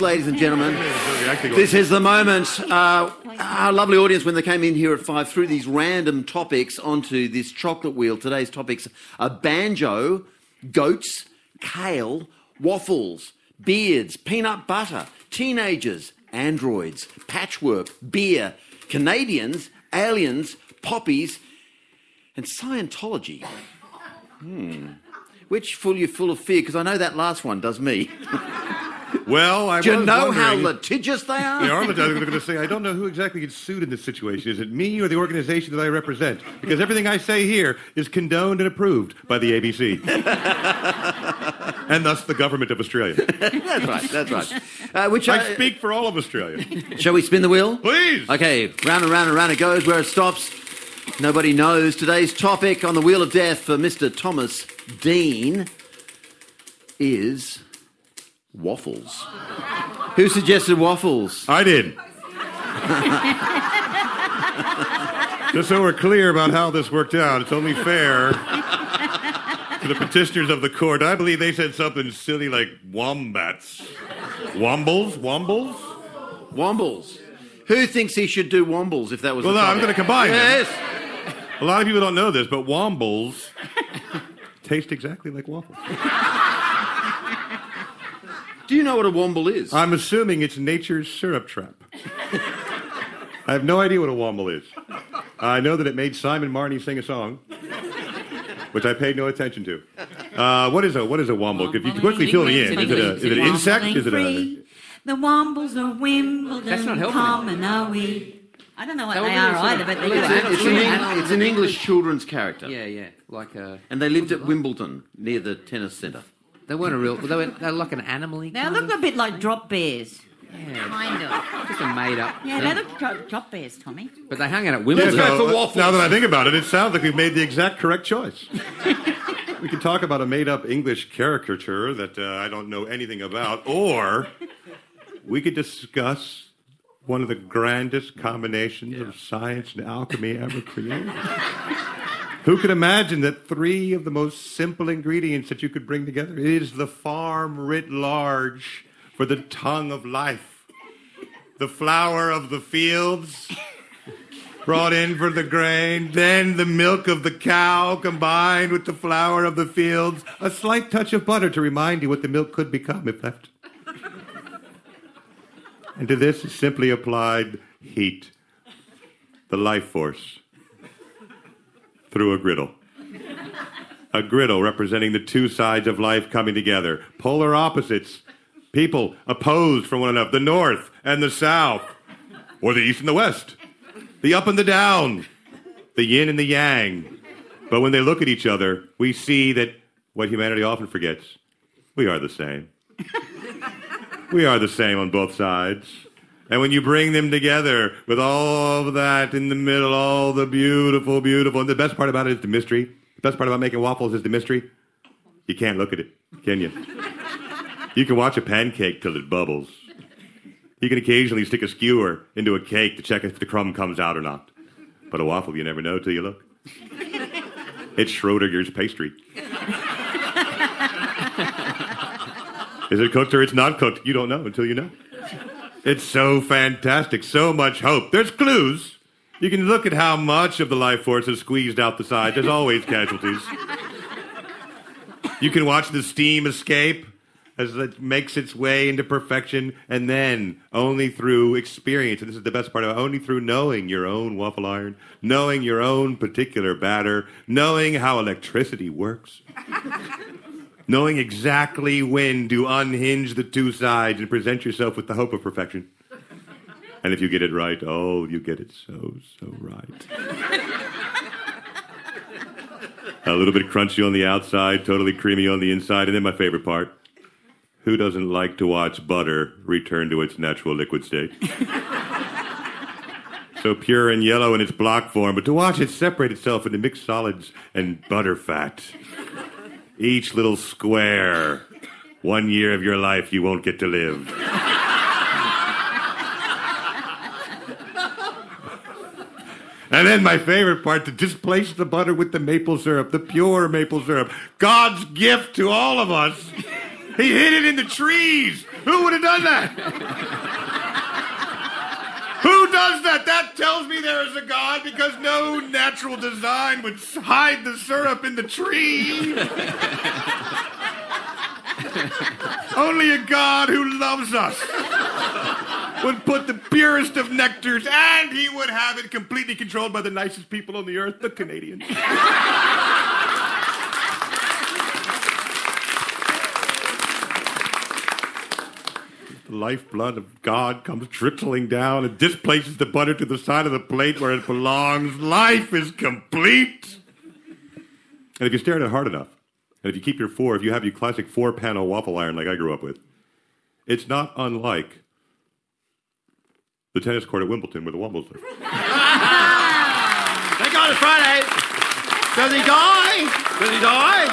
ladies and gentlemen. This is the moment. Our lovely audience, when they came in here at 5, threw these random topics onto this chocolate wheel. Today's topics are banjo, goats, kale, waffles, beards, peanut butter, teenagers, androids, patchwork, beer, Canadians, aliens, poppies, and Scientology. Which full you full of fear? Because I know that last one does me. Well, Do you know how litigious they are? They are. I was going to say, I don't know who exactly gets sued in this situation. Is it me or the organization that I represent? Because everything I say here is condoned and approved by the ABC. And thus the government of Australia. That's right. I speak for all of Australia. Shall we spin the wheel? Please. Okay, round and round and round it goes. Where it stops, nobody knows. Today's topic on the Wheel of Death for Mr. Thomas Dean is waffles. Who suggested waffles? I did. Just so we're clear about how this worked out, it's only fair to the petitioners of the court. I believe they said something silly like wombats. Wombles? Wombles? Wombles. Who thinks he should do wombles if that was Well, the no, topic? I'm going to combine them. Yes. A lot of people don't know this, but wombles taste exactly like waffles. Do you know what a womble is? I'm assuming it's nature's syrup trap. I have no idea what a womble is. I know that it made Simon Marnie sing a song, which I paid no attention to. What is a womble? If you quickly fill me in, is it an insect? Is it a... The wombles are Wimbledon. That's not helping. Come and are we? I don't know what That they would be are sort of- either, but they Well, do. It's an English children's character. Yeah, like a... And they lived at Wimbledon, near the tennis centre. They weren't a real... They were like an animal-y They kind look of... a bit like drop bears. Yeah, Kind of. just a made-up Yeah, thing. they look drop bears, Tommy. But they hung out at Yeah, Wimbledon. go for so, waffles. now that I think about it, it sounds like we've made the exact correct choice. We could talk about a made-up English caricature that I don't know anything about, or we could discuss one of the grandest combinations of science and alchemy ever created. Who could imagine that 3 of the most simple ingredients that you could bring together is the farm writ large for the tongue of life, the flower of the fields brought in for the grain, then the milk of the cow combined with the flour of the fields, a slight touch of butter to remind you what the milk could become if left. And to this is simply applied heat, the life force, through a griddle. A griddle representing the 2 sides of life coming together, polar opposites, people opposed from one another, the north and the south, or the east and the west, the up and the down, the yin and the yang. But when they look at each other, we see that what humanity often forgets, we are the same. We are the same on both sides. And when you bring them together with all of that in the middle, all the beautiful, beautiful, and the best part about it is the mystery. The best part about making waffles is the mystery. You can't look at it, can you? You can watch a pancake till it bubbles. You can occasionally stick a skewer into a cake to check if the crumb comes out or not. But a waffle, you never know till you look. It's Schrodinger's pastry. Is it cooked or it's not cooked? You don't know until you know. It's so fantastic, so much hope. There's clues. You can look at how much of the life force is squeezed out the side. There's always casualties. You can watch the steam escape as it makes its way into perfection, and then only through experience, and this is the best part of it, only through knowing your own waffle iron, knowing your own particular batter, knowing how electricity works, knowing exactly when to unhinge the 2 sides and present yourself with the hope of perfection. And if you get it right, oh, you get it so right. A little bit crunchy on the outside, totally creamy on the inside, and then my favorite part. Who doesn't like to watch butter return to its natural liquid state? So pure and yellow in its block form, but to watch it separate itself into mixed solids and butter fat. Each little square, 1 year of your life you won't get to live. And then my favorite part, to displace the butter with the maple syrup, the pure maple syrup. God's gift to all of us. He hid it in the trees Who would have done that? Who does that? That tells me there is a God, because no natural design would hide the syrup in the tree. Only a God who loves us would put the purest of nectars, and he would have it completely controlled by the nicest people on the earth, the Canadians. The lifeblood of God comes trickling down and displaces the butter to the side of the plate where it belongs. Life is complete. And if you stare at it hard enough, and if you keep if you have your classic 4-panel waffle iron like I grew up with, it's not unlike the tennis court at Wimbledon with the Wombles. Thank God it's Friday. Does he die? Does he die?